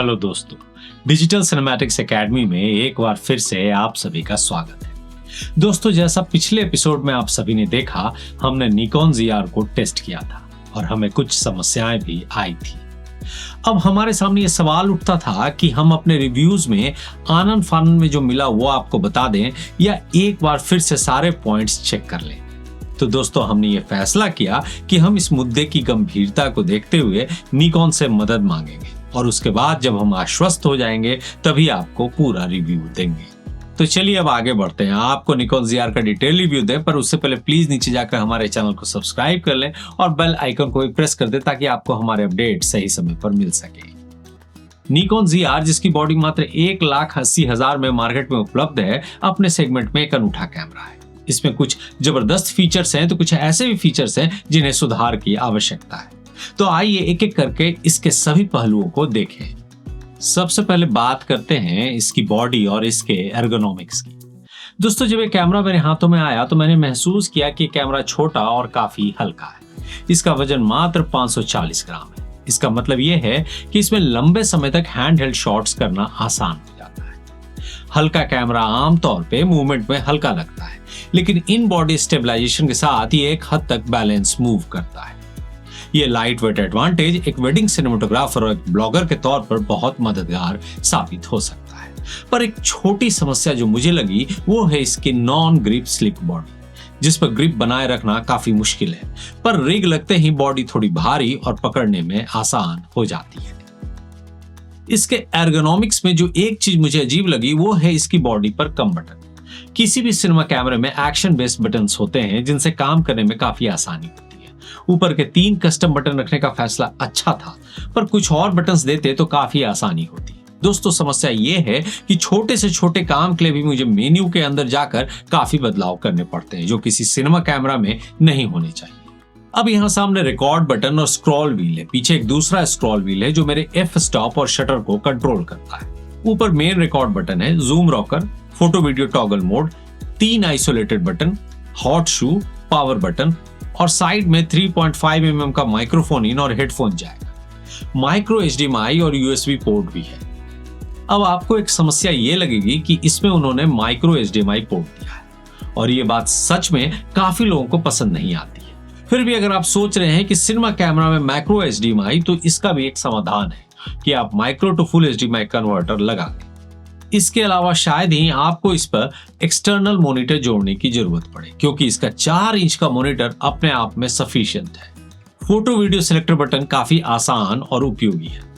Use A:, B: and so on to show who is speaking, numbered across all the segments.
A: Hello दोस्तों, digital cinematics academy में एक बार फिर से आप सभी का स्वागत है। दोस्तों, जैसा पिछले एपिसोड में आप सभी ने देखा, हमने निकॉन ZR को टेस्ट किया था और हमें कुछ समस्याएं भी आई थी। अब हमारे सामने ये सवाल उठता था कि हम अपने रिव्यूज में आनन फानन में जो मिला वो आपको बता दें या एक बार फिर से सारे पॉइंट्स चेक कर लें। तो दोस्तों, हमने ये फैसला किया कि हम इस मुद्दे की गंभीरता को देखते हुए निकॉन से मदद मांगेंगे और उसके बाद जब हम आश्वस्त हो जाएंगे तभी आपको पूरा रिव्यू देंगे। तो चलिए अब आगे बढ़ते हैं। आपको निकॉन ZR का डिटेल रिव्यू दें, पर उससे पहले प्लीज नीचे जाकर हमारे चैनल को सब्सक्राइब कर लें और बेल आइकन को भी प्रेस कर दें ताकि आपको हमारे अपडेट सही समय पर मिल सके। निकॉन ZR, जिसकी बॉडी मात्र 1,80,000 में मार्केट में उपलब्ध है, अपने सेगमेंट में एक अनूठा कैमरा है। इसमें कुछ जबरदस्त फीचर्स हैं तो कुछ ऐसे भी फीचर्स हैं जिन्हें सुधार की आवश्यकता है। तो आइए एक एक करके इसके सभी पहलुओं को देखें। सबसे पहले बात करते हैं इसकी बॉडी और इसके एर्गोनॉमिक्स की। दोस्तों, जब ये कैमरा मेरे हाथों में आया तो मैंने महसूस किया कि कैमरा छोटा और काफी हल्का है। इसका वजन मात्र 540 ग्राम है। इसका मतलब यह है कि इसमें लंबे समय तक हैंड हेल्ड शॉट्स करना आसान हो जाता है। हल्का कैमरा आमतौर पे मूवमेंट में हल्का लगता है, लेकिन इन बॉडी स्टेबलाइजेशन के साथ ये एक हद तक बैलेंस मूव करता है। ये लाइट वेट एडवांटेज एक वेडिंग सिनेमेटोग्राफर और एक ब्लॉगर के तौर पर बहुत मददगार साबित हो सकता है। पर एक छोटी समस्या जो मुझे लगी वो है इसकी नॉन ग्रिप स्लिक बॉडी, जिस पर ग्रिप बनाए रखना काफी मुश्किल है, पर रिग लगते ही बॉडी थोड़ी भारी और पकड़ने में आसान हो जाती है। इसके एर्गोनॉमिक्स में जो एक चीज मुझे अजीब लगी वो है इसकी बॉडी पर कम बटन। किसी भी सिनेमा कैमरे में एक्शन बेस्ड बटन्स होते हैं जिनसे काम करने में काफी आसानी होती है। ऊपर के 3 कस्टम बटन रखने का फैसला अच्छा था, पर कुछ और बटन्स देते तो काफी आसानी होती। दोस्तों, समस्या ये है कि छोटे से छोटे काम के लिए भी मुझे मेन्यू के अंदर जाकर काफी बदलाव करने पड़ते हैं, जो किसी सिनेमा कैमरा में नहीं होने चाहिए। अब यहाँ सामने रिकॉर्ड बटन और स्क्रॉल व्हील है। पीछे एक दूसरा स्क्रॉल व्हील है जो मेरे एफ स्टॉप और शटर को कंट्रोल करता है। ऊपर मेन रिकॉर्ड बटन है, zoom rocker, photo video toggle mode, 3 isolated button, hot shoe, power button और साइड में 3.5 mm का माइक्रोफोन इन और हेडफोन जैक, माइक्रो HDMI और USB पोर्ट भी है। अब आपको एक समस्या ये लगेगी कि इसमें उन्होंने माइक्रो HDMI पोर्ट दिया है और ये बात सच में काफी लोगों को पसंद नहीं आती है। फिर भी अगर आप सोच रहे हैं कि सिनेमा कैमरा में माइक्रो HDMI, तो इसका भी एक समाधान है कि आप micro to full HDMI converter लगा लें। इसके अलावा शायद ही आपको इस पर एक्सटर्नल मॉनिटर जोड़ने की जरूरत पड़े, क्योंकि इसका 4 इंच का मॉनिटर अपने आप में सफिशिएंट है। फोटो वीडियो सिलेक्टर बटन काफी आसान और उपयोगी है।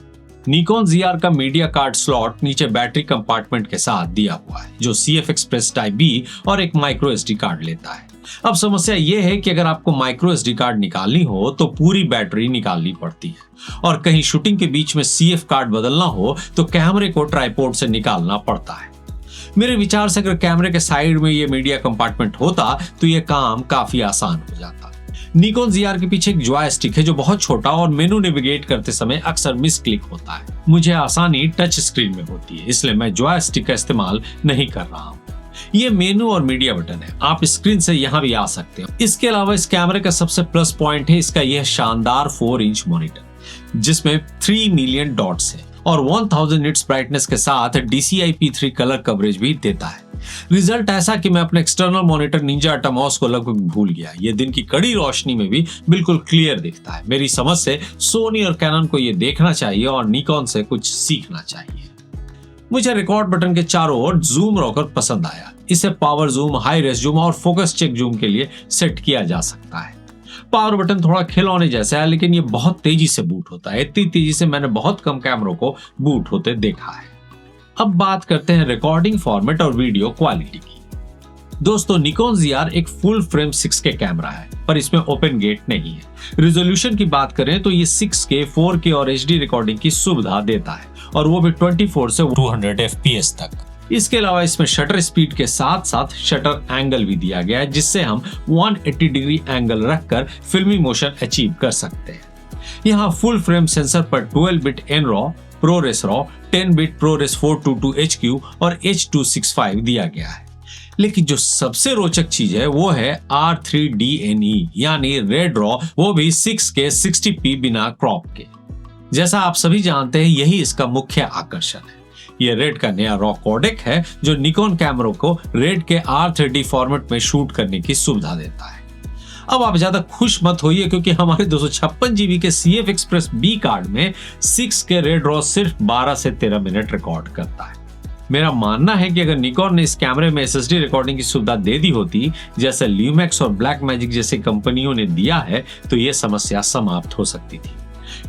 A: निकॉन ZR का मीडिया कार्ड स्लॉट नीचे बैटरी कंपार्टमेंट के साथ दिया हुआ है, जो CF एक्सप्रेस टाइप B और एक माइक्रो SD कार्ड लेता है। अब समस्या यह है कि अगर आपको माइक्रो SD कार्ड निकालनी हो तो पूरी बैटरी निकालनी पड़ती है, और कहीं शूटिंग के बीच में CF कार्ड बदलना हो तो कैमरे को ट्राइपॉड से निकालना पड़ता है। मेरे विचार से अगर कैमरे के साइड में ये मीडिया कंपार्टमेंट होता तो ये काम काफी आसान हो जाता। निकॉन ZR के पीछे एक जॉयस्टिक है जो बहुत छोटा और मेनू नेविगेट करते समय अक्सर मिस क्लिक होता है। मुझे आसानी टच स्क्रीन में होती है, इसलिए मैं जॉयस्टिक का इस्तेमाल नहीं कर रहा हूँ। ये मेनू और मीडिया बटन है, आप स्क्रीन से यहाँ भी आ सकते हो। इसके अलावा इस कैमरे का सबसे प्लस पॉइंट है इसका यह शानदार 4 इंच मॉनिटर, जिसमें 3 मिलियन डॉट्स है और 1000 निट्स ब्राइटनेस के साथ DCI-P3 कलर कवरेज भी देता है। रिजल्ट ऐसा कि मैं अपने एक्सटर्नल मॉनिटर निंजा अटमॉस को लगभग भूल गया। ये दिन की कड़ी रोशनी में भी बिल्कुल क्लियर दिखता है। मेरी समझ से सोनी और कैनन को ये देखना चाहिए और निकॉन से कुछ सीखना चाहिए। मुझे रिकॉर्ड बटन के चारों ओर जूम रॉकर पसंद आया। इसे power zoom, high res zoom और फोकस चेक जूम के लिए सेट किया जा सकता है। पावर बटन थोड़ा खिलौने जैसा है, लेकिन ये बहुत तेजी से बूट होता है। इतनी तेजी से मैंने बहुत कम कैमरों को बूट होते देखा है। अब बात करते हैं रिकॉर्डिंग फॉर्मेट और वीडियो क्वालिटी की। दोस्तों, निकॉन ZR एक फुल फ्रेम 6K कैमरा है, पर इसमें ओपन गेट नहीं है। रिजोल्यूशन की बात करें तो ये 6K, 4K और HD रिकॉर्डिंग की सुविधा देता है, और वो भी 24 से 200 FPS तक। इसके अलावा इसमें शटर स्पीड के साथ साथ शटर एंगल भी दिया गया है, जिससे हम 180 डिग्री एंगल रखकर फिल्मी मोशन अचीव कर सकते हैं। यहाँ फुल फ्रेम सेंसर पर 12 bit NRAW, ProRes RAW, 10 bit ProRes 422 HQ और H265 दिया गया है। लेकिन जो सबसे रोचक चीज है वो है R3DNE यानी रेड रॉ, वो भी 6K 60p बिना क्रॉप के। जैसा आप सभी जानते हैं, यही इसका मुख्य आकर्षण है। ये रेड का नया रॉ कोडेक है जो निकॉन कैमरों को रेड के R30 फॉर्मेट में शूट करने की सुविधा देता है। अब आप ज्यादा खुश मत होइए, क्योंकि हमारे 256 GB के CF Express B कार्ड में 6 के रेड रॉ सिर्फ 12 से 13 मिनट रिकॉर्ड करता है। मेरा मानना है कि अगर निकॉन ने इस कैमरे में SSD रिकॉर्डिंग की सुविधा दे दी होती, जैसे ल्यूमैक्स और ब्लैकमैजिक जैसी कंपनियों ने दिया है, तो यह समस्या समाप्त हो सकती थी।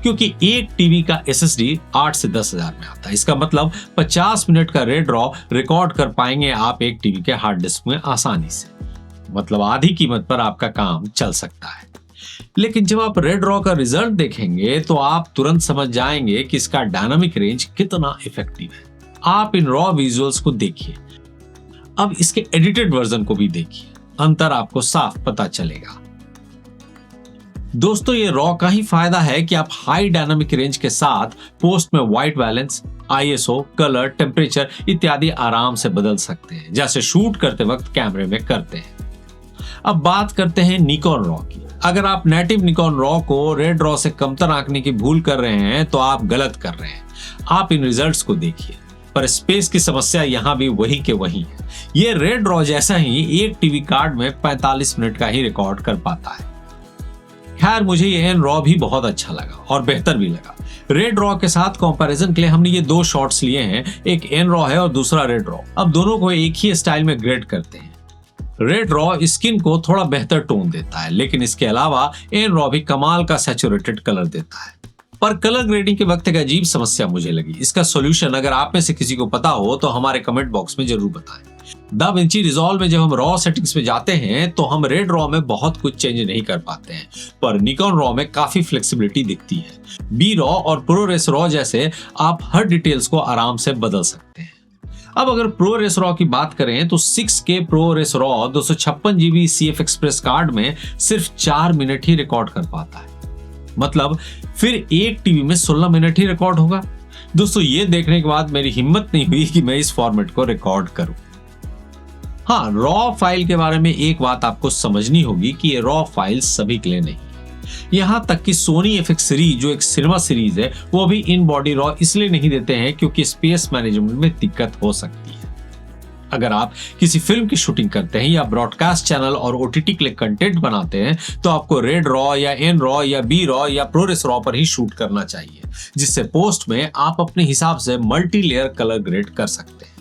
A: क्योंकि एक टीवी का SSD 8 से 10 हजार में आता है। इसका मतलब 50 मिनट का रेड रॉ रिकॉर्ड कर पाएंगे आप एक टीवी के हार्ड डिस्क में आसानी से। मतलब आधी कीमत पर आपका काम चल सकता है। लेकिन जब आप रेड रॉ का रिजल्ट देखेंगे तो आप तुरंत समझ जाएंगे कि इसका डायनामिक रेंज कितना इफेक्टिव है। आप इन रॉ विजुअल्स को देखिए, अब इसके एडिटेड वर्जन को भी देखिए, अंतर आपको साफ पता चलेगा। दोस्तों, ये रॉ का ही फायदा है कि आप हाई डायनामिक रेंज के साथ पोस्ट में white balance, ISO, colour, temperature इत्यादि आराम से बदल सकते हैं, जैसे शूट करते वक्त कैमरे में करते हैं। अब बात करते हैं निकॉन रॉ की। अगर आप नेटिव निकॉन रॉ को रेड रॉ से कमतर आंकने की भूल कर रहे हैं तो आप गलत कर रहे हैं। आप इन रिजल्ट्स को देखिए, पर स्पेस की समस्या यहाँ भी वही के वही है। ये रेड रॉ जैसा ही एक टीवी कार्ड में 45 मिनट का ही रिकॉर्ड कर पाता है। खैर, मुझे ये एन रॉ भी बहुत अच्छा लगा और बेहतर भी लगा। रेड रॉ के साथ कंपैरिजन के लिए हमने ये दो शॉट्स लिए हैं, एक एन रॉ है और दूसरा रेड रॉ। अब दोनों को एक ही स्टाइल में ग्रेड करते हैं। रेड रॉ स्किन को थोड़ा बेहतर टोन देता है, लेकिन इसके अलावा एन रॉ भी कमाल का सैचुरेटेड कलर देता है। पर कलर ग्रेडिंग के वक्त एक अजीब समस्या मुझे लगी। इसका सॉल्यूशन अगर आप में से किसी को पता हो तो हमारे कमेंट बॉक्स में जरूर बताएं। DaVinci Resolve में जब हम रॉ सेटिंग्स में जाते हैं तो हम रेड रॉ में बहुत कुछ चेंज नहीं कर पाते हैं, पर निकॉन रॉ में काफी फ्लेक्सिबिलिटी दिखती है। बी रॉ और ProRes रॉ जैसे आप हर डिटेल्स को आराम से बदल सकते हैं। अब अगर ProRes रॉ की बात करें तो 6K ProRes raw 256 GB CF Express card में सिर्फ 4 मिनट ही रिकॉर्ड कर पाता है। मतलब फिर एक टीवी में 16 मिनट ही रिकॉर्ड होगा। दोस्तों, ये देखने के बाद मेरी हिम्मत नहीं हुई कि मैं इस फॉर्मेट को रिकॉर्ड करूं। हाँ, रॉ फाइल के बारे में एक बात आपको समझनी होगी कि ये रॉ फाइल सभी के लिए नहीं। यहां तक कि सोनी FX सीरीज जो एक सिनेमा सीरीज है, वो भी इन बॉडी रॉ इसलिए नहीं देते हैं क्योंकि स्पेस मैनेजमेंट में दिक्कत हो सकती है। अगर आप किसी फिल्म की शूटिंग करते हैं या ब्रॉडकास्ट चैनल और OTT के लिए कंटेंट बनाते हैं तो आपको रेड रॉ या एन रॉ या बी रॉ या ProRes रॉ पर ही शूट करना चाहिए, जिससे पोस्ट में आप अपने हिसाब से मल्टी लेयर कलर ग्रेड कर सकते हैं।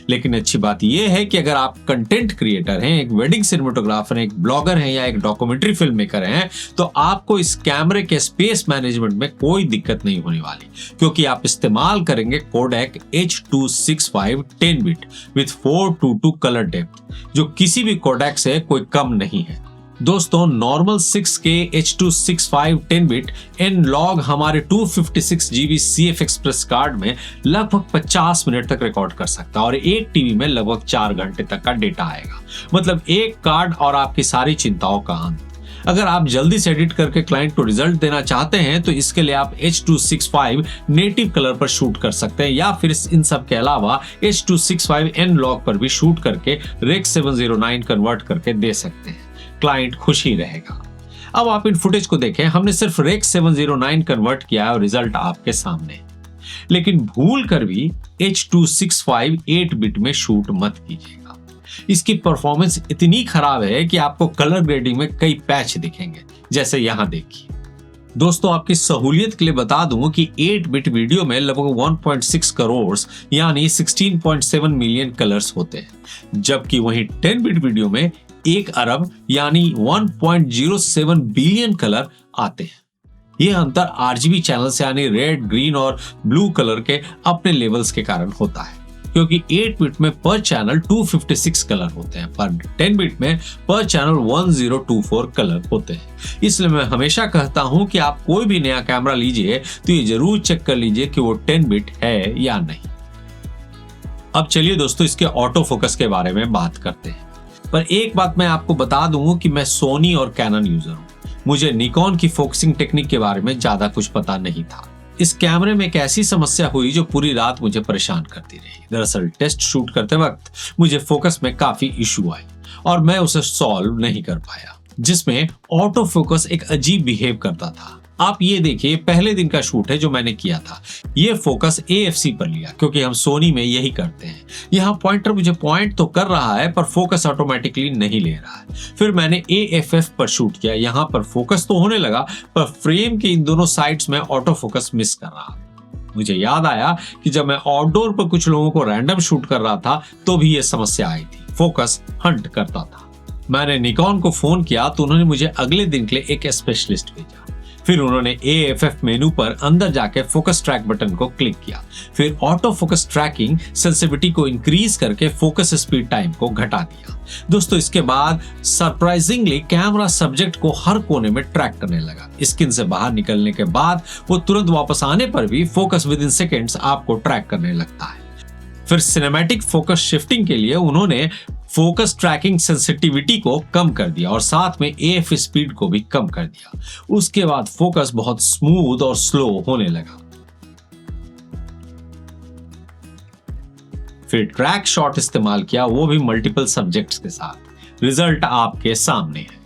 A: लेकिन अच्छी बात यह है कि अगर आप कंटेंट क्रिएटर हैं, एक वेडिंग सिनेमेटोग्राफर हैं, एक ब्लॉगर हैं या एक डॉक्यूमेंट्री फिल्म मेकर हैं, तो आपको इस कैमरे के स्पेस मैनेजमेंट में कोई दिक्कत नहीं होने वाली, क्योंकि आप इस्तेमाल करेंगे codec H.265 10 bit with 422 colour depth, जो किसी भी कोडेक से कोई कम नहीं है। दोस्तों, normal 6K H.265 10 bit N-log हमारे 256 GB CF Express कार्ड में लगभग 50 मिनट तक रिकॉर्ड कर सकता है और एक टीवी में लगभग 4 घंटे तक का डेटा आएगा। मतलब एक कार्ड और आपकी सारी चिंताओं का अंत। अगर आप जल्दी से एडिट करके क्लाइंट को रिजल्ट देना चाहते हैं तो इसके लिए आप H.265 नेटिव कलर पर शूट कर सकते हैं, या फिर इन सब के अलावा H.265 एन-लॉग पर भी शूट करके Rec. 709 कन्वर्ट करके दे सकते हैं। क्लाइंट खुश ही रहेगा। अब आप इन फुटेज को देखें, हमने सिर्फ Rec. 709 कन्वर्ट किया और रिजल्ट आपके सामने। लेकिन भूल कर भी H.265 8 बिट में शूट मत कीजिएगा। इसकी परफॉर्मेंस इतनी खराब है कि आपको कलर ग्रेडिंग में कई पैच दिखेंगे, जैसे यहां देखिए। दोस्तों, आपकी सहूलियत के लिए बता दूं कि 8 बिट वीडियो में लगभग 1.6 करोड़ यानी 16.7 मिलियन कलर्स होते हैं, जबकि वहीं 10 बिट वीडियो में 1 अरब यानी 1.07 बिलियन कलर आते हैं। यह अंतर RGB चैनल्स यानी रेड, ग्रीन और ब्लू कलर के अपने लेवल्स के कारण होता है, क्योंकि 8 बिट में पर चैनल 256 कलर होते हैं, पर 10 बिट में पर चैनल 1024 कलर होते हैं। इसलिए मैं हमेशा कहता हूं कि आप कोई भी नया कैमरा लीजिए तो ये जरूर चेक कर लीजिए कि वो 10 बिट है या नहीं। अब चलिए दोस्तों, इसके ऑटो फोकस के बारे में बात करते हैं। पर एक बात मैं आपको बता दूं कि मैं सोनी और कैनन यूजर हूं। मुझे निकॉन की फोकसिंग टेक्निक के बारे में ज्यादा कुछ पता नहीं था। इस कैमरे में एक ऐसी समस्या हुई जो पूरी रात मुझे परेशान करती रही। दरअसल टेस्ट शूट करते वक्त मुझे फोकस में काफी इशू आई और मैं उसे सॉल्व नहीं कर पाया, जिसमें ऑटो फोकस एक अजीब बिहेव करता था। आप ये देखिए, पहले दिन का शूट है जो मैंने किया था। ये फोकस AFC पर लिया क्योंकि हम सोनी में यही करते हैं। यहाँ पॉइंटर मुझे पॉइंट तो कर रहा है पर फोकस ऑटोमेटिकली नहीं ले रहा है। फिर मैंने AFF पर शूट किया। यहाँ पर फोकस तो होने लगा पर फ्रेम के इन दोनों साइड्स में ऑटो फोकस मिस कर रहा। मुझे याद आया कि जब मैं आउटडोर पर कुछ लोगों को रैंडम शूट कर रहा था तो भी ये समस्या आई थी, फोकस हंट करता था। मैंने निकॉन को फोन किया तो उन्होंने मुझे अगले दिन के लिए एक स्पेशलिस्ट भेजा। फिर उन्होंने AFF मेनू पर अंदर जाके फोकस ट्रैक बटन को क्लिक किया। फिर ऑटो फोकस ट्रैकिंग सेंसिटिविटी को इंक्रीज करके फोकस स्पीड टाइम को घटा दिया। दोस्तों, इसके बाद सरप्राइजिंगली कैमरा सब्जेक्ट को हर कोने में ट्रैक करने लगा। स्क्रीन से बाहर निकलने के बाद वो तुरंत वापस आने पर भी फोकस विद इन सेकेंड्स आपको ट्रैक करने लगता है। फिर सिनेमैटिक फोकस शिफ्टिंग के लिए उन्होंने फोकस ट्रैकिंग सेंसिटिविटी को कम कर दिया और साथ में AF स्पीड को भी कम कर दिया। उसके बाद फोकस बहुत स्मूथ और स्लो होने लगा। फिर ट्रैक शॉट इस्तेमाल किया, वो भी मल्टीपल सब्जेक्ट्स के साथ। रिजल्ट आपके सामने है।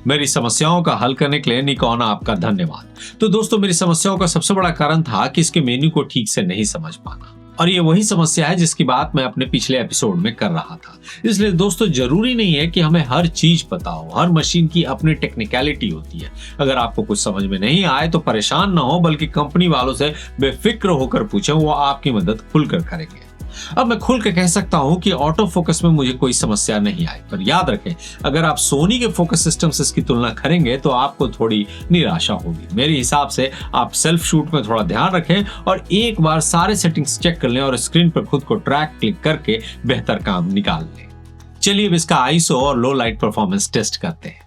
A: मेरी समस्याओं का हल करने के लिए निकॉन आपका धन्यवाद। तो दोस्तों, मेरी समस्याओं का सबसे बड़ा कारण था कि इसके मेन्यू को ठीक से नहीं समझ पाना, और ये वही समस्या है जिसकी बात मैं अपने पिछले एपिसोड में कर रहा था। इसलिए दोस्तों, जरूरी नहीं है कि हमें हर चीज पता हो। हर मशीन की अपनी टेक्निकलिटी होती है। अगर आपको कुछ समझ में नहीं आए तो परेशान ना हो, बल्कि कंपनी वालों से बेफिक्र होकर पूछें, वो आपकी मदद खुलकर करेंगे। अब मैं खुल के कह सकता हूं कि ऑटो फोकस में मुझे कोई समस्या नहीं आई, पर याद रखें, अगर आप सोनी के फोकस सिस्टम से इसकी तुलना करेंगे तो आपको थोड़ी निराशा होगी। मेरे हिसाब से आप सेल्फ शूट में थोड़ा ध्यान रखें और एक बार सारे सेटिंग्स चेक कर लें और स्क्रीन पर खुद को ट्रैक क्लिक करके बेहतर काम निकाल लें। चलिए अब इसका ISO और लो लाइट परफॉर्मेंस टेस्ट करते हैं।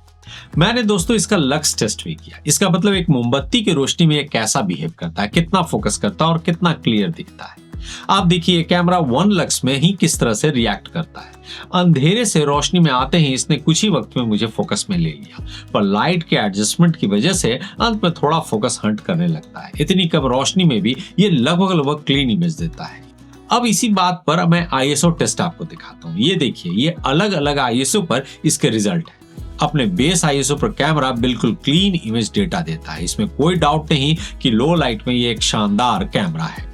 A: मैंने दोस्तों इसका लक्स टेस्ट भी किया। इसका मतलब एक मोमबत्ती की रोशनी में ये कैसा बिहेव करता है, कितना फोकस करता है और कितना क्लियर दिखता है। आप देखिए कैमरा 1 लक्स में ही किस तरह से रिएक्ट करता है। अंधेरे से रोशनी में आते ही इसने कुछ ही वक्त में मुझे फोकस में ले लिया, पर लाइट के एडजस्टमेंट की वजह से अंत में थोड़ा फोकस हंट करने लगता है। इतनी कम रोशनी में भी ये लगभग क्लीन इमेज देता है। अब इसी बात पर मैं ISO टेस्ट आपको दिखाता हूँ। ये देखिए, ये अलग अलग ISO पर इसके रिजल्ट है। अपने बेस ISO पर कैमरा बिल्कुल क्लीन इमेज डेटा देता है। इसमें कोई डाउट नहीं कि लो लाइट में ये एक शानदार कैमरा है।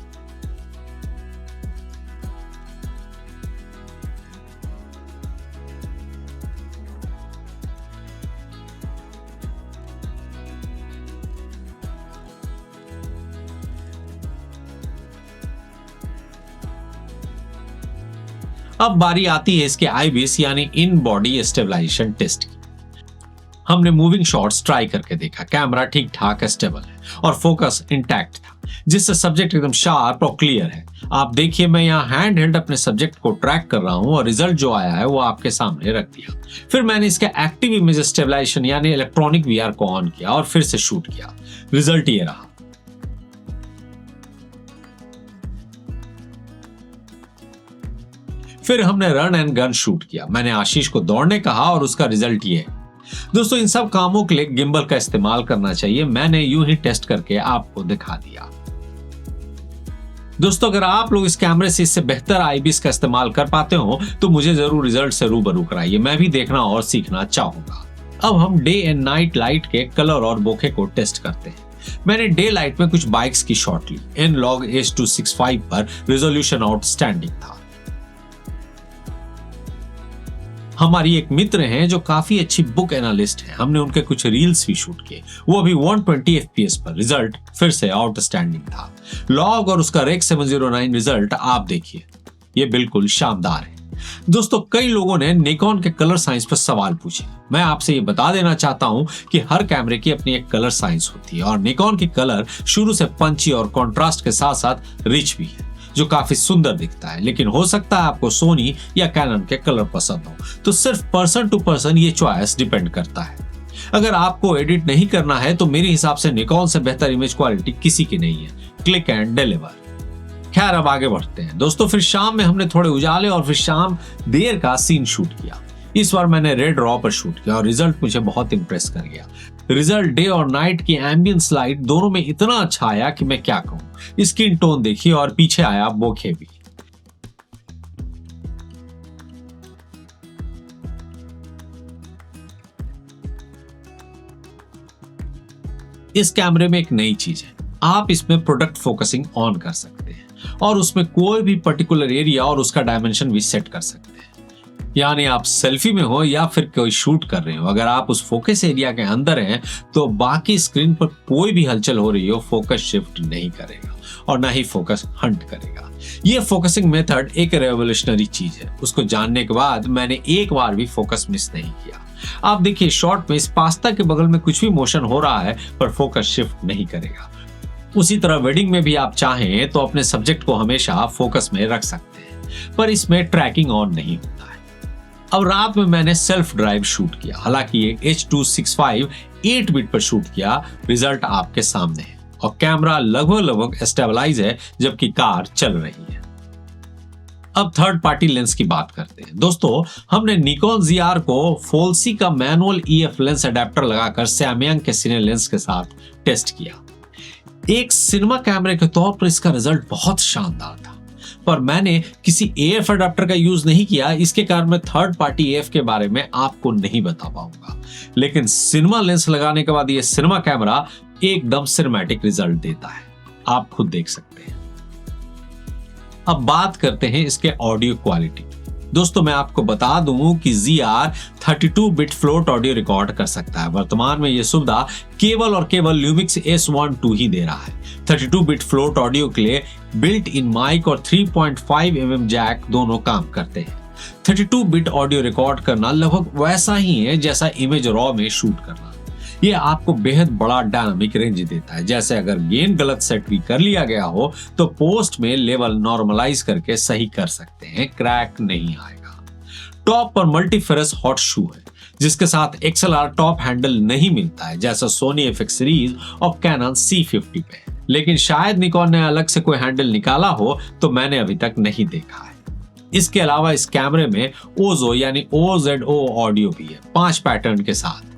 A: अब बारी आती है इसके IBIS यानी इन बॉडी स्टेबलाइजेशन टेस्ट की। हमने मूविंग शॉट्स ट्राई करके देखा, कैमरा ठीक ठाक स्टेबल है और फोकस इंटैक्ट था, जिससे सब्जेक्ट एकदम शार्प और क्लियर है। आप देखिए, मैं यहाँ हैंड हेल्ड अपने सब्जेक्ट को ट्रैक कर रहा हूँ और रिजल्ट जो आया है वो आपके सामने रख दिया। फिर मैंने इसका एक्टिव इमेज स्टेबलाइजेशन यानी इलेक्ट्रॉनिक VR को ऑन किया और फिर से शूट किया। रिजल्ट ये रहा। फिर हमने रन एंड गन शूट किया। मैंने आशीष को दौड़ने कहा और उसका रिजल्ट ये है। दोस्तों, इन सब कामों के लिए गिम्बल का इस्तेमाल करना चाहिए। मैंने यूं ही टेस्ट करके आपको दिखा दिया। दोस्तों, अगर आप लोग इस कैमरे से इससे बेहतर IBIS का इस्तेमाल कर पाते हो तो मुझे जरूर रिजल्ट से रूबरू कराइए। मैं भी देखना और सीखना चाहूंगा। अब हम डे एंड नाइट लाइट के कलर और बोखे को टेस्ट करते हैं। मैंने डे लाइट में कुछ बाइक्स की शॉट ली। N-Log H265 पर रेजोल्यूशन आउटस्टैंडिंग था। हमारी एक मित्र हैं जो काफी अच्छी बुक एनालिस्ट हैं। हमने उनके कुछ रील्स भी शूट किए, वो भी 120 FPS पर। रिजल्ट फिर से आउटस्टैंडिंग था। लॉग और उसका रेक 709 रिजल्ट आप देखिए, ये बिल्कुल शानदार है। दोस्तों, कई लोगों ने निकॉन के कलर साइंस पर सवाल पूछे। मैं आपसे ये बता देना चाहता हूं कि हर कैमरे की अपनी एक कलर साइंस होती है और निकॉन की कलर शुरू से पंची और कॉन्ट्रास्ट के साथ साथ रिच भी है, जो काफी सुंदर दिखता है। लेकिन हो सकता है आपको सोनी या कैनन के कलर पसंद हो, तो सिर्फ पर्सन टू पर्सन ये चॉइस डिपेंड करता है। अगर आपको एडिट नहीं करना है तो मेरे हिसाब से निकॉन से बेहतर इमेज क्वालिटी किसी की नहीं है। Click and deliver. खैर, अब आगे बढ़ते हैं। दोस्तों, फिर शाम में हमने थोड़े उजाले और फिर शाम देर का सीन शूट किया। इस बार मैंने रेड रॉ पर शूट किया और रिजल्ट मुझे बहुत इंप्रेस कर गया। रिजल्ट डे और नाइट की एम्बियंस लाइट दोनों में इतना अच्छा आया कि मैं क्या कहूं। स्किन टोन देखिए और पीछे आया बोखे भी। इस कैमरे में एक नई चीज है, आप इसमें प्रोडक्ट फोकसिंग ऑन कर सकते हैं और उसमें कोई भी पर्टिकुलर एरिया और उसका डायमेंशन भी सेट कर सकते हैं। यानी आप सेल्फी में हो या फिर कोई शूट कर रहे हो, अगर आप उस फोकस एरिया के अंदर हैं तो बाकी स्क्रीन पर कोई भी हलचल हो रही हो फोकस शिफ्ट नहीं करेगा और ना ही फोकस हंट करेगा। ये फोकसिंग मेथड एक रेवोल्यूशनरी चीज है। उसको जानने के बाद मैंने एक बार भी फोकस मिस नहीं किया। आप देखिए शॉट में इस पास्ता के बगल में कुछ भी मोशन हो रहा है पर फोकस शिफ्ट नहीं करेगा। उसी तरह वेडिंग में भी आप चाहें तो अपने सब्जेक्ट को हमेशा फोकस में रख सकते हैं, पर इसमें ट्रैकिंग ऑन नहीं होता है। अब रात में मैंने सेल्फ ड्राइव शूट किया, हालांकि ये H.265 8 बिट पर शूट किया। रिजल्ट आपके सामने है और कैमरा लगभग स्टेबलाइज है जबकि कार चल रही है। अब थर्ड पार्टी लेंस की बात करते हैं। दोस्तों, हमने निकॉन ZR को फोल्सी का मैनुअल EF लेंस अडेप्टर लगाकर सैमयंग के सिने लेंस के साथ टेस्ट किया। एक सिनेमा कैमरे के तौर पर इसका रिजल्ट बहुत शानदार था, पर मैंने किसी AF अडेप्टर का यूज नहीं किया। इसके कारण मैं थर्ड पार्टी AF के बारे में आपको नहीं बता पाऊंगा, लेकिन सिनेमा लेंस लगाने के बाद ये सिनेमा कैमरा एकदम सिनेमैटिक रिजल्ट देता है, आप खुद देख सकते हैं। अब बात करते हैं इसके ऑडियो क्वालिटी। दोस्तों, मैं आपको बता दूं कि ZR 32 bit float audio record कर सकता है। वर्तमान में यह सुविधा केवल और केवल Lumix S12 ही दे रहा है। 32 बिट फ्लोट ऑडियो के लिए बिल्ट इन माइक और 3.5 mm जैक दोनों काम करते हैं। 32 बिट ऑडियो रिकॉर्ड करना लगभग वैसा ही है जैसा इमेज रॉ में शूट करना। ये आपको बेहद बड़ा डायनामिक रेंज देता है। जैसे अगर गेन गलत सेट भी कर लिया गया हो तो पोस्ट में लेवल नॉर्मलाइज करके सही कर सकते हैं, क्रैक नहीं आएगा। टॉप पर मल्टीफेरस हॉट शू है जिसके साथ XLR टॉप हैंडल नहीं मिलता है जैसा सोनी FX सीरीज और कैनन C50 पे, लेकिन शायद निकॉन ने अलग से कोई हैंडल निकाला हो तो मैंने अभी तक नहीं देखा है। इसके अलावा इस कैमरे में ओजो यानी OZO ऑडियो भी है 5 पैटर्न के साथ।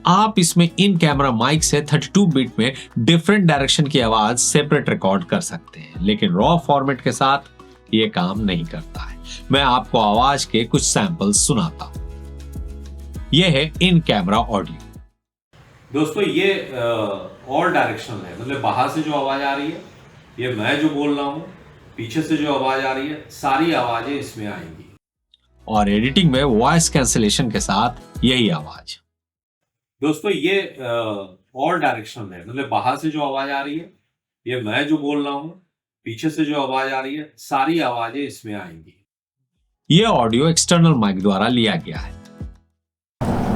A: आप इसमें इन कैमरा माइक से 32 बिट में डिफरेंट डायरेक्शन की आवाज सेपरेट रिकॉर्ड कर सकते हैं, लेकिन रॉ फॉर्मेट के साथ ये काम नहीं करता है। मैं आपको आवाज के कुछ सैंपल्स सुनाता हूं। यह है इन कैमरा ऑडियो।
B: दोस्तों, ये ऑल डायरेक्शनल है, मतलब बाहर से जो आवाज आ रही है, ये मैं जो बोल रहा हूं, पीछे से जो आवाज आ रही है, सारी आवाजें इसमें आएंगी।
A: और एडिटिंग में वॉइस कैंसिलेशन के साथ यही आवाज।
B: दोस्तों, ये ऑल डायरेक्शनल है, मतलब बाहर से जो आवाज आ रही है, ये मैं जो बोल रहा हूं, पीछे से जो आवाज आ रही है, सारी आवाजें इसमें आएंगी।
A: ये ऑडियो एक्सटर्नल माइक द्वारा लिया गया है।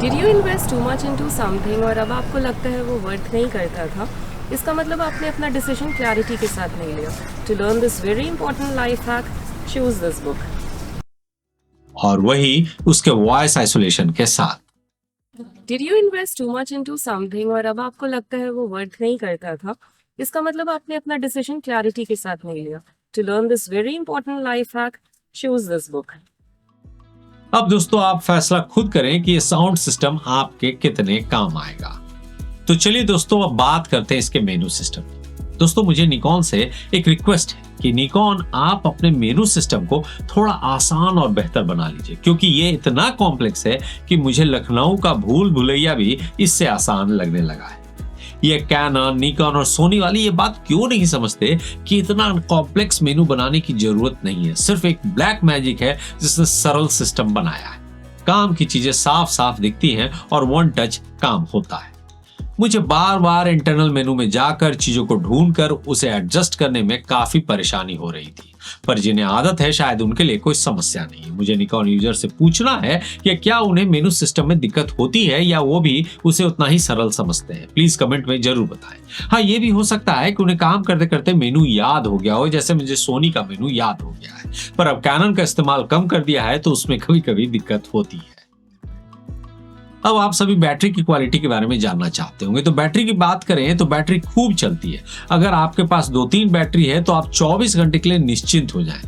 C: Did you invest too much into something और अब आपको लगता है वो वर्थ नहीं करता था? इसका मतलब आपने अपना डिसीजन क्लैरिटी के साथ नहीं लिया। To learn this very important life hack, choose this book.
A: और वही उसके वॉइस आइसोलेशन के साथ।
C: Did you invest too much into something और अब आपको लगता है वो वर्थ नहीं करता था? इसका मतलब आपने अपना डिसीजन क्लैरिटी के साथ नहीं लिया। To learn this very important life hack, choose this book.
A: अब दोस्तों, आप फैसला खुद करें कि ये साउंड सिस्टम आपके कितने काम आएगा। तो चलिए दोस्तों, अब बात करते हैं इसके मेनू सिस्टम की। दोस्तों, मुझे निकॉन से एक रिक्वेस्ट है कि निकॉन आप अपने मेनू सिस्टम को थोड़ा आसान और बेहतर बना लीजिए, क्योंकि ये इतना कॉम्प्लेक्स है कि मुझे लखनऊ का भूल भुलैया भी इससे आसान लगने लगा है। ये कैनन, निकॉन और सोनी वाली ये बात क्यों नहीं समझते कि इतना कॉम्प्लेक्स मेनू बनाने की जरूरत नहीं है। सिर्फ एक ब्लैक मैजिक है जिसने सरल सिस्टम बनाया है। काम की चीजें साफ साफ दिखती हैं और वन टच काम होता है। मुझे बार बार इंटरनल मेनू में जाकर चीजों को ढूंढकर उसे एडजस्ट करने में काफी परेशानी हो रही थी, पर जिन्हें आदत है शायद उनके लिए कोई समस्या नहीं है। मुझे निकॉन यूजर से पूछना है कि क्या उन्हें मेनू सिस्टम में दिक्कत होती है या वो भी उसे उतना ही सरल समझते हैं। प्लीज कमेंट में जरूर बताएं। हाँ, ये भी हो सकता है कि उन्हें काम करते करते मेनू याद हो गया हो, जैसे मुझे सोनी का मेनू याद हो गया है, पर अब कैनन का इस्तेमाल कम कर दिया है तो उसमें कभी कभी दिक्कत होती है। अब आप सभी बैटरी की क्वालिटी के बारे में जानना चाहते होंगे, तो बैटरी की बात करें तो बैटरी खूब चलती है। अगर आपके पास 2-3 बैटरी है तो आप 24 घंटे के लिए निश्चिंत हो जाएं।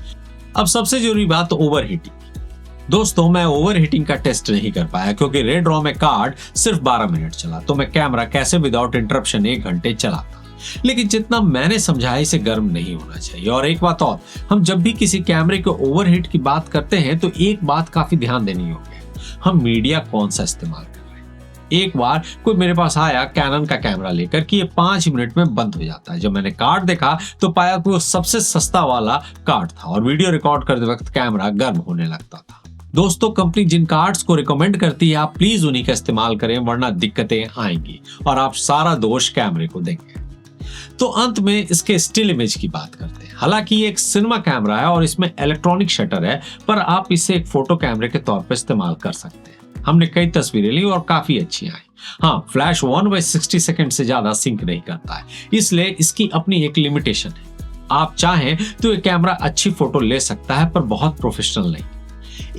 A: अब सबसे जरूरी बात ओवर हीटिंग। दोस्तों, मैं ओवर हीटिंग का टेस्ट नहीं कर पाया क्योंकि रेड रॉ में कार्ड सिर्फ 12 मिनट चला, तो मैं कैमरा कैसे विदाउट इंटरप्शन 1 घंटे चलाता। लेकिन जितना मैंने समझा इसे गर्म नहीं होना चाहिए। और एक बात और, हम जब भी किसी कैमरे के ओवरहीट की बात करते हैं तो एक बात काफी ध्यान देनी होगी, हम मीडिया कौन सा इस्तेमाल कर रहे हैं। एक बार कोई मेरे पास आया कैनन का कैमरा लेकर कि ये 5 मिनट में बंद हो जाता है। जब मैंने कार्ड देखा तो पाया कि वो सबसे सस्ता वाला कार्ड था और वीडियो रिकॉर्ड करते वक्त कैमरा गर्म होने लगता था। दोस्तों, कंपनी जिन कार्ड्स को रिकमेंड करती है आप प्लीज उन्हीं का इस्तेमाल करें, वरना दिक्कतें आएंगी और आप सारा दोष कैमरे को देंगे। तो अंत में इसके स्टिल इमेज की बात करते हैं। हालांकि ये एक सिनेमा कैमरा है और इसमें इलेक्ट्रॉनिक शटर है, पर आप इसे एक फोटो कैमरे के तौर पर इस्तेमाल कर सकते हैं। हमने कई तस्वीरें ली और काफी अच्छी आई। हाँ, फ्लैश 1/60 सेकंड से ज्यादा सिंक नहीं करता है, इसलिए इसकी अपनी एक लिमिटेशन है। आप चाहें तो ये कैमरा अच्छी फोटो ले सकता है, पर बहुत प्रोफेशनल नहीं।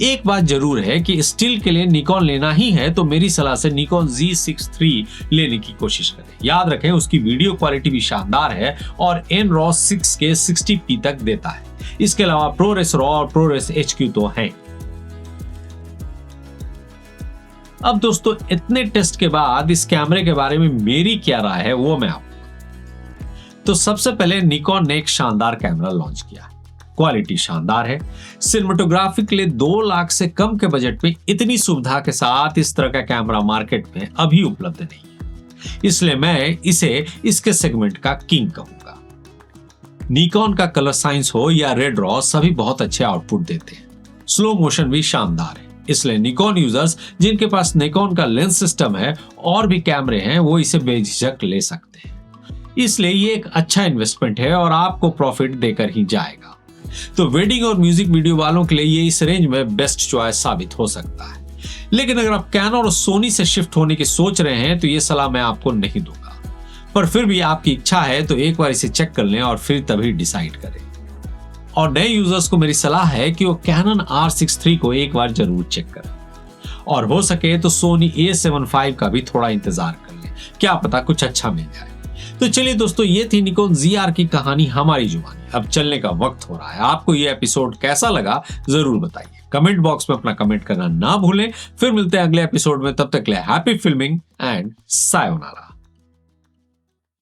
A: एक बात जरूर है कि स्टिल के लिए निकॉन लेना ही है तो मेरी सलाह से निकॉन Z6 लेने की कोशिश करें। याद रखें उसकी वीडियो क्वालिटी भी शानदार है और NRAW 6 के 60p तक देता है। इसके अलावा ProRes RAW और ProRes HQ तो हैं। अब दोस्तों, इतने टेस्ट के बाद इस कैमरे के बारे में मेरी क्या राय है वो मैं आपको। तो सबसे पहले निकॉन ने एक शानदार कैमरा लॉन्च किया। क्वालिटी शानदार है। सिनेमेटोग्राफी के लिए 2 लाख से कम के बजट में इतनी सुविधा के साथ इस तरह का कैमरा मार्केट में अभी उपलब्ध नहीं है, इसलिए मैं इसे इसके सेगमेंट का किंग कहूंगा। निकॉन का कलर साइंस हो या रेड रॉ, सभी बहुत अच्छे आउटपुट देते हैं। स्लो मोशन भी शानदार है, इसलिए निकॉन यूजर्स जिनके पास निकॉन का लेंस सिस्टम है और भी कैमरे हैं वो इसे बेझिझक ले सकते हैं। इसलिए ये एक अच्छा इन्वेस्टमेंट है और आपको प्रॉफिट देकर ही जाएगा। तो वेडिंग और म्यूजिक वीडियो वालों के लिए ये इस रेंज में बेस्ट चॉइस साबित हो सकता है। लेकिन अगर आप कैनन और सोनी से शिफ्ट होने की सोच रहे हैं तो ये सलाह मैं आपको नहीं दूंगा, पर फिर भी आपकी इच्छा है तो एक बार इसे चेक कर लें और फिर तभी डिसाइड करें। और नए यूजर्स को मेरी सलाह है कि वो कैनन R6 को एक बार जरूर चेक करें और हो सके तो सोनी A7V का भी थोड़ा इंतजार कर लें, क्या पता कुछ अच्छा मिल जाए। तो चलिए दोस्तों, ये थी निकॉन ZR की कहानी हमारी जुबानी। अब चलने का वक्त हो रहा है। आपको ये एपिसोड कैसा लगा जरूर बताइए। कमेंट बॉक्स में अपना कमेंट करना ना भूलें। फिर मिलते हैं अगले एपिसोड में, तब तक के लिए हैप्पी फिल्मिंग एंड सायोनारा।